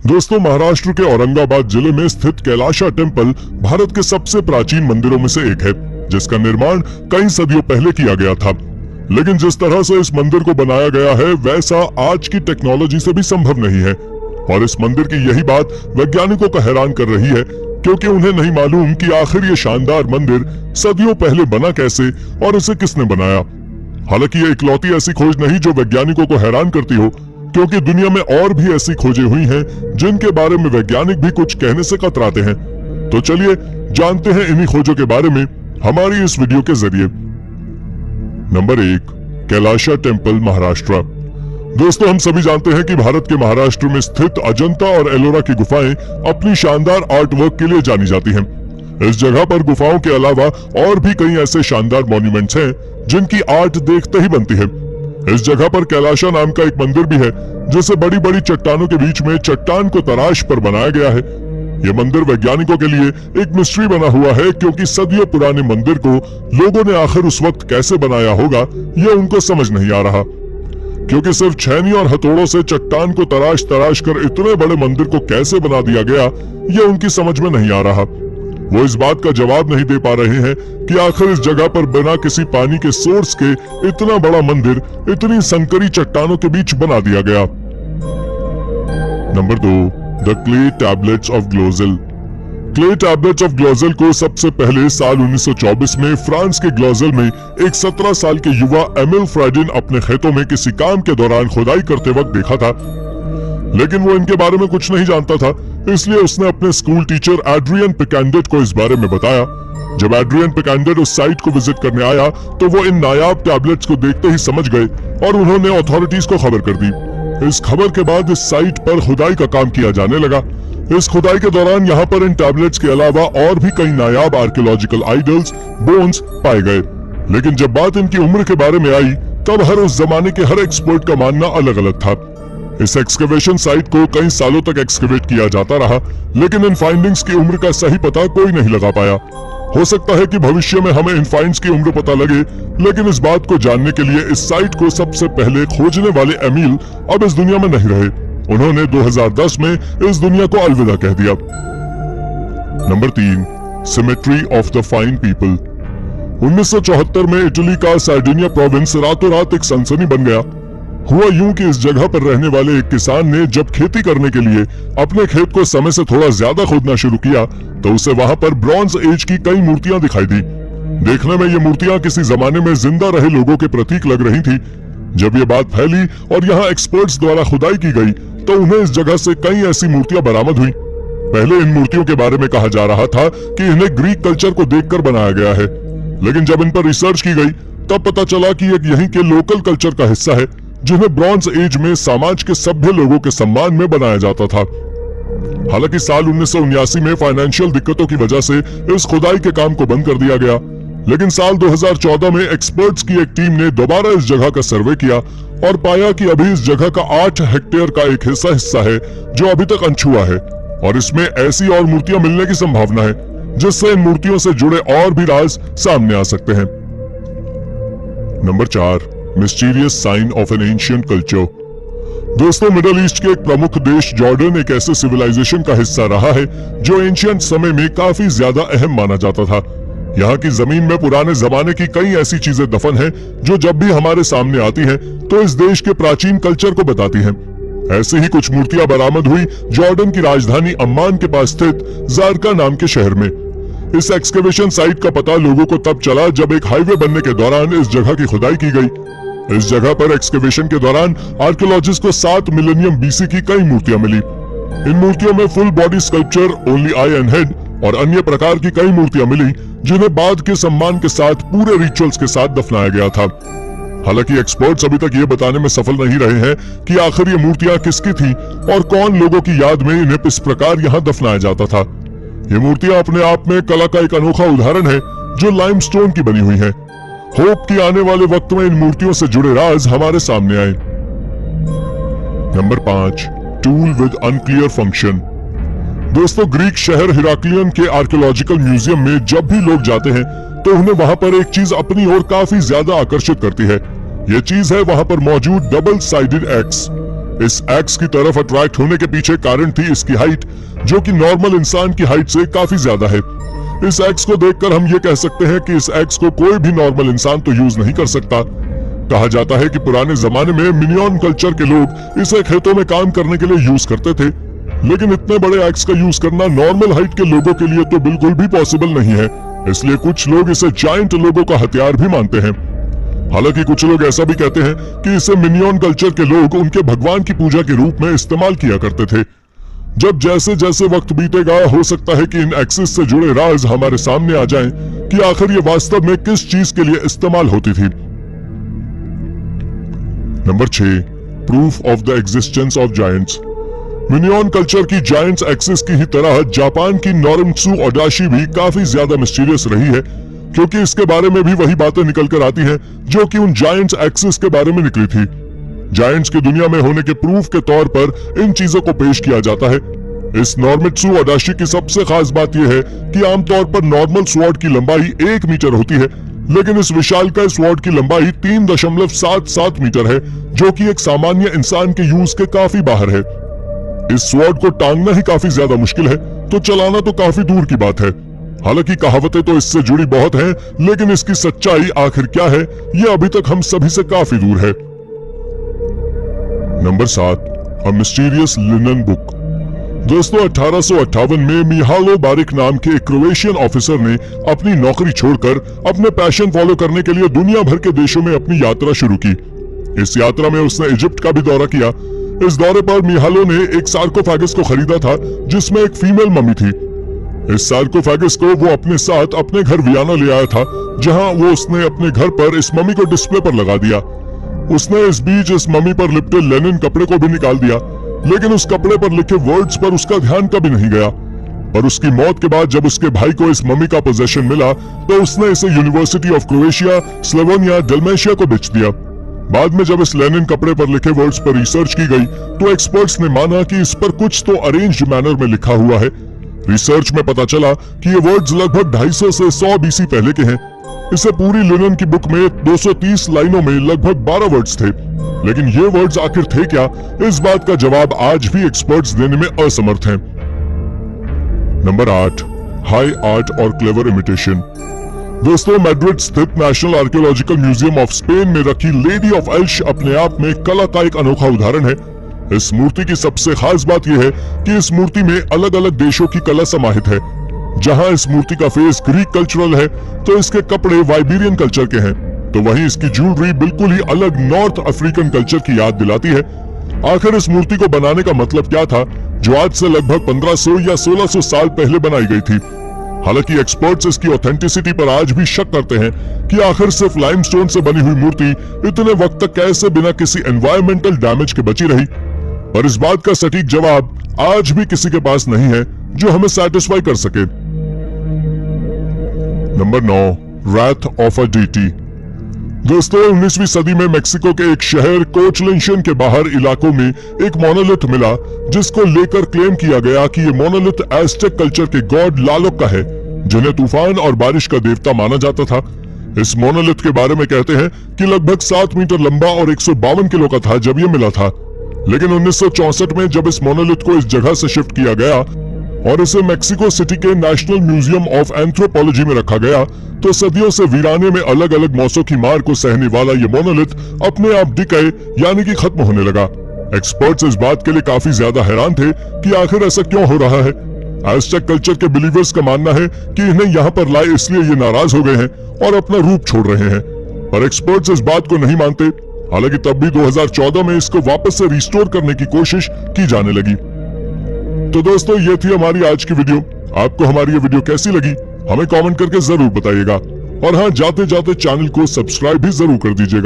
दोस्तों, महाराष्ट्र के औरंगाबाद जिले में स्थित कैलाशा टेम्पल भारत के सबसे प्राचीन मंदिरों में से एक है, जिसका निर्माण कई सदियों पहले किया गया था। लेकिन जिस तरह से इस मंदिर को बनाया गया है, वैसा आज की टेक्नोलॉजी से भी संभव नहीं है। और इस मंदिर की यही बात वैज्ञानिकों को हैरान कर रही है, क्योंकि उन्हें नहीं मालूम कि आखिर ये शानदार मंदिर सदियों पहले बना कैसे और इसे किसने बनाया। हालांकि ये इकलौती ऐसी खोज नहीं जो वैज्ञानिकों को हैरान करती हो, क्योंकि दुनिया में और भी ऐसी खोजें हुई हैं जिनके बारे में वैज्ञानिक भी कुछ कहने से कतराते हैं। तो चलिए जानते हैं इन्हीं खोजों के बारे में हमारी इस वीडियो के जरिए। Number 1, Kailasa temple, Maharashtra. दोस्तों, हम सभी जानते हैं कि भारत के महाराष्ट्र में स्थित अजंता और एलोरा की गुफाएं अपनी शानदार आर्ट वर्क के लिए जानी जाती हैं। इस जगह पर गुफाओं के अलावा और भी कई ऐसे शानदार मॉन्यूमेंट्स हैं जिनकी आर्ट देखते ही बनती है। इस जगह पर कैलाशा नाम का एक मंदिर भी है, जिसे बड़ी बड़ी चट्टानों के बीच में चट्टान को तराश पर बनाया गया है। यह मंदिर वैज्ञानिकों के लिए एक मिस्ट्री बना हुआ है, क्योंकि सदियों पुराने मंदिर को लोगों ने आखिर उस वक्त कैसे बनाया होगा, यह उनको समझ नहीं आ रहा। क्योंकि सिर्फ छेनी और हथौड़ों से चट्टान को तराश तराश कर इतने बड़े मंदिर को कैसे बना दिया गया, यह उनकी समझ में नहीं आ रहा। वो इस बात का जवाब नहीं दे पा रहे हैं कि आखिर इस जगह पर बिना किसी पानी के सोर्स के इतना बड़ा मंदिर इतनी संकरी चट्टानों के बीच बना दिया गया। Number 2, the clay tablets of Glozel. Clay tablets of Glozel को सबसे पहले साल 1924 में फ्रांस के ग्लोजेल में एक 17 साल के युवा एमिल फ्राइडिन अपने खेतों में किसी काम के दौरान खुदाई करते वक्त देखा था। लेकिन वो इनके बारे में कुछ नहीं जानता था, इसलिए उसने अपने स्कूल टीचर एड्रियन पिकेंडेट को इस बारे में बताया। जब एड्रियन पिकेंडेट उस साइट को विजिट करने आया, तो वो इन नायाब टैबलेट्स को देखते ही समझ गए और उन्होंने अथॉरिटीज को खबर कर दी। इस खबर के बाद इस साइट पर खुदाई का काम किया जाने लगा। इस खुदाई के दौरान यहाँ पर इन टैबलेट्स के अलावा और भी कई नायाब आर्कियोलॉजिकल आइडल्स, बोन्स पाए गए। लेकिन जब बात इनकी उम्र के बारे में आई, तब हर उस जमाने के हर एक्सपर्ट का मानना अलग अलग था। इस एक्सकवेशन साइट को कई सालों तक एक्सकवेट किया जाता रहा, लेकिन इन फाइंडिंग्स की उम्र का सही पता कोई नहीं लगा पाया। हो सकता है कि भविष्य में हमें इन फाइंड्स की उम्र पता लगे, लेकिन इस बात को जानने के लिए इस साइट को सबसे पहले खोजने वाले एमिल अब इस दुनिया में नहीं रहे। उन्होंने 2010 में इस दुनिया को अलविदा कह दिया। Number 3, symmetry of the fine people. 1974 में इटली का सार्डिनिया प्रोविंस रातों रात एक सनसनी बन गया। हुआ यूं कि इस जगह पर रहने वाले एक किसान ने जब खेती करने के लिए अपने खेत को समय से थोड़ा ज्यादा खोदना शुरू किया, तो उसे वहां पर ब्रॉन्ज एज की कई मूर्तियां दिखाई दी। देखने में ये मूर्तियां किसी जमाने में जिंदा रहे लोगों के प्रतीक लग रही थी। जब ये बात फैली और यहाँ एक्सपर्ट्स द्वारा खुदाई की गई, तो उन्हें इस जगह से कई ऐसी मूर्तियां बरामद हुई। पहले इन मूर्तियों के बारे में कहा जा रहा था कि इन्हें ग्रीक कल्चर को देखकर बनाया गया है, लेकिन जब इन पर रिसर्च की गई, तब पता चला कि एक यहीं के लोकल कल्चर का हिस्सा है, जिन्हें ब्रॉन्ज एज में समाज के सभ्य लोगों के सम्मान में बनाया जाता था। हालांकि साल 1979 में फाइनेंशियल दिक्कतों की वजह से इस खुदाई के काम को बंद कर दिया गया। लेकिन साल 2014 में एक्सपर्ट्स की एक टीम ने दोबारा इस जगह का सर्वे किया और पाया कि अभी इस जगह का 8 हेक्टेयर का एक हिस्सा है जो अभी तक अनछुआ है, और इसमें ऐसी और मूर्तियां मिलने की संभावना है, जिससे इन मूर्तियों से जुड़े और भी राज सामने आ सकते हैं। Number 4, mysterious sign of an ancient culture. दोस्तों, मिडिल ईस्ट के एक प्रमुख देश जॉर्डन एक ऐसे सिविलाइजेशन का हिस्सा रहा है जो एंशिएंट समय में काफी ज्यादा अहम माना जाता था। यहाँ की जमीन में पुराने जमाने की कई ऐसी चीजें दफन हैं जो जब भी हमारे सामने आती हैं, तो इस देश के प्राचीन कल्चर को बताती हैं। ऐसे ही कुछ मूर्तियां बरामद हुई जॉर्डन की राजधानी अम्मान के पास स्थित जारका नाम के शहर में। इस एक्सकवेशन साइट का पता लोगों को तब चला जब एक हाईवे बनने के दौरान इस जगह की खुदाई की गई। इस जगह पर एक्सकवेशन के दौरान आर्कियोलॉजिस्ट को 7 मिलेनियम बीसी की कई मूर्तियां मिली। इन मूर्तियों में full body sculpture, only I and head और अन्य प्रकार की कई मूर्तियां मिली, जिन्हें बाद के सम्मान के साथ पूरे रिचुअल्स के साथ दफनाया गया था। हालांकि एक्सपर्ट्स अभी तक ये बताने में सफल नहीं रहे हैं कि आखिर ये मूर्तियां किसकी थी और कौन लोगों की याद में इन्हें इस प्रकार यहाँ दफनाया जाता था। ये मूर्तियां अपने आप में कला का एक अनोखा उदाहरण है जो लाइमस्टोन की बनी हुई है। होप कि आने वाले वक्त में इन मूर्तियों से जुड़े राज हमारे सामने आए। Number 5, tool with unclear function. दोस्तों, ग्रीक शहर हिराक्लियन के आर्कियोलॉजिकल म्यूजियम में जब भी लोग जाते हैं, तो उन्हें वहां पर एक चीज अपनी ओर काफी ज्यादा आकर्षित करती है। यह चीज है वहां पर मौजूद डबल साइडेड एक्स। इस एक्स की तरफ अट्रैक्ट होने के पीछे कारण थी इसकी हाइट, जो कि नॉर्मल इंसान की हाइट से काफी ज्यादा है। इस एक्स को देखकर हम ये कह सकते हैं कि इस एक्स को कोई भी नॉर्मल इंसान तो यूज नहीं कर सकता। कहा जाता है कि पुराने जमाने में मिनियन कल्चर के लोग इसे खेतों में काम करने के लिए यूज करते थे, लेकिन इतने बड़े एक्स का यूज करना नॉर्मल हाइट के लोगों के लिए तो बिल्कुल भी पॉसिबल नहीं है। इसलिए कुछ लोग इसे जायंट लोगों का हथियार भी मानते हैं। हालांकि कुछ लोग ऐसा भी कहते हैं कि इसे मिनियन कल्चर के लोग उनके भगवान की पूजा के रूप में इस्तेमाल किया करते थे। जब जैसे जैसे वक्त बीतेगा, हो सकता है कि इन एक्सिस से जुड़े राज हमारे सामने आ जाएं कि आखिर ये वास्तव में किस चीज के लिए इस्तेमाल होती थी। Number 6, proof of the existence of giants. Minion culture की जायंट्स एक्सिस की ही तरह जापान की नोरिमित्सु ओडाशी भी काफी ज्यादा मिस्टीरियस रही है, क्योंकि इसके बारे में भी वही बातें निकल कर आती हैं जो कि उन जायंट्स एक्सिस के बारे में निकली थी। जायंट्स की दुनिया में होने के प्रूफ के तौर पर इन चीजों को पेश किया जाता है। इस नोरिमित्सु ओडाशी की सबसे खास बात यह है कि आमतौर पर नॉर्मल स्वॉर्ड की लंबाई 1 मीटर होती है, लेकिन इस विशालकाय स्वॉर्ड की लंबाई 3.77 मीटर है, जो कि एक सामान्य इंसान के यूज के काफी बाहर है। इस स्वॉर्ड को टांगना ही काफी ज्यादा मुश्किल है, तो चलाना तो काफी दूर की बात है। हालांकि कहावतें तो इससे जुड़ी बहुत हैं, लेकिन इसकी सच्चाई आखिर क्या है, यह अभी तक हम सभी से काफी दूर है। नंबर 7, अ मिस्टीरियस लिनन बुक। दोस्तों, 1858 में मिहालो बारिक नाम के एक क्रोएशियन ऑफिसर ने अपनी नौकरी छोड़कर अपने पैशन फॉलो करने के लिए दुनिया भर के देशों में अपनी यात्रा शुरू की। इस यात्रा में उसने इजिप्ट का भी दौरा किया। इस दौरे पर मिहालो ने एक सार्कोफेगस को खरीदा था जिसमें एक फीमेल मम्मी थी। इस सार्कोफेगस को वो अपने साथ अपने घर वियना ले आया था, जहां वो उसने अपने घर पर इस मम्मी को डिस्प्ले पर लगा दिया। उसने इस बीच इस मम्मी पर लिपटे लेनिन कपड़े को भी निकाल दिया, लेकिन उस कपड़े पर लिखे वर्ड्स पर उसका ध्यान कभी नहीं गया। और उसकी मौत के बाद जब उसके भाई को इस मम्मी का पोजेशन मिला, तो उसने इसे यूनिवर्सिटी ऑफ क्रोएशिया, स्लोवेनिया, डल्मेशिया को बेच दिया। बाद में जब इस लेनिन कपड़े पर लिखे वर्ड्स पर रिसर्च की गई, तो एक्सपर्ट्स ने माना कि इस पर कुछ तो अरेंज्ड मैनर में लिखा हुआ है। रिसर्च में पता चला कि ये वर्ड्स लगभग 250 से 100 बीसी पहले के हैं। इसे पूरी लिनन की बुक में 230 लाइनों में लगभग 12 वर्ड्स थे, लेकिन ये वर्ड्स आखिर थे क्या, इस बात का जवाब आज भी एक्सपर्ट्स देने में असमर्थ हैं। नंबर 8, हाई आर्ट और क्लेवर इमिटेशन। दोस्तों, मैड्रिड स्थित national archaeological museum of Spain में रखी लेडी ऑफ एल्श अपने आप में कला का एक अनोखा उदाहरण है। इस मूर्ति की सबसे खास बात यह है कि इस मूर्ति में अलग अलग देशों की कला समाहित है। जहां इस मूर्ति का फेस ग्रीक कल्चरल है, तो इसके कपड़े वाइबेरियन कल्चर के हैं, तो वहीं इसकी ज्वेलरी बिल्कुल ही अलग नॉर्थ अफ्रीकन कल्चर की याद दिलाती है। आखिर इस मूर्ति को बनाने का मतलब क्या था, जो आज से लगभग 1500 या 1600 साल पहले बनाई गई थी। हालांकि एक्सपर्ट्स इसकी ऑथेंटिसिटी पर आज भी शक करते हैं कि आखिर सिर्फ लाइमस्टोन से बनी हुई मूर्ति इतने वक्त तक कैसे बिना किसी एनवायरमेंटल डैमेज के बची रही। पर इस बात का सटीक जवाब आज भी किसी के पास नहीं है जो हमें सैटिस्फाई कर सके। Number 9, wrath of a deity. दोस्तों, 19वीं सदी में मेक्सिको के एक शहर कोचलिंशन के बाहर इलाकों में एक मोनोलिथ मिला, जिसको लेकर क्लेम किया गया कि ये मोनोलिथ एज़टेक कल्चर के गॉड लालोक का है, जिन्हें तूफान और बारिश का देवता माना जाता था। इस मोनोलिथ के बारे में कहते हैं कि लगभग 7 मीटर लंबा और 152 किलो का था जब ये मिला था। लेकिन 1964 में जब इस मोनोलिथ को इस जगह से शिफ्ट किया गया और इसे मेक्सिको सिटी के नेशनल म्यूजियम ऑफ एंथ्रोपोलॉजी में रखा गया, तो सदियों से वीराने में अलग अलग मौसों की मार को सहने वाला ये मोनोलिथ अपने आप डिके यानी कि खत्म होने लगा। एक्सपर्ट्स इस बात के लिए काफी ज्यादा हैरान थे कि आखिर ऐसा क्यों हो रहा है। एज़टेक कल्चर के बिलीवर्स का मानना है कि इन्हें यहाँ पर लाए इसलिए ये नाराज हो गए हैं और अपना रूप छोड़ रहे हैं, पर एक्सपर्ट्स इस बात को नहीं मानते। हालांकि तब भी 2014 में इसको वापस से रिस्टोर करने की कोशिश की जाने लगी। तो दोस्तों, ये थी हमारी आज की वीडियो। आपको हमारी ये वीडियो कैसी लगी हमें कमेंट करके जरूर बताइएगा, और हाँ, जाते जाते चैनल को सब्सक्राइब भी जरूर कर दीजिएगा।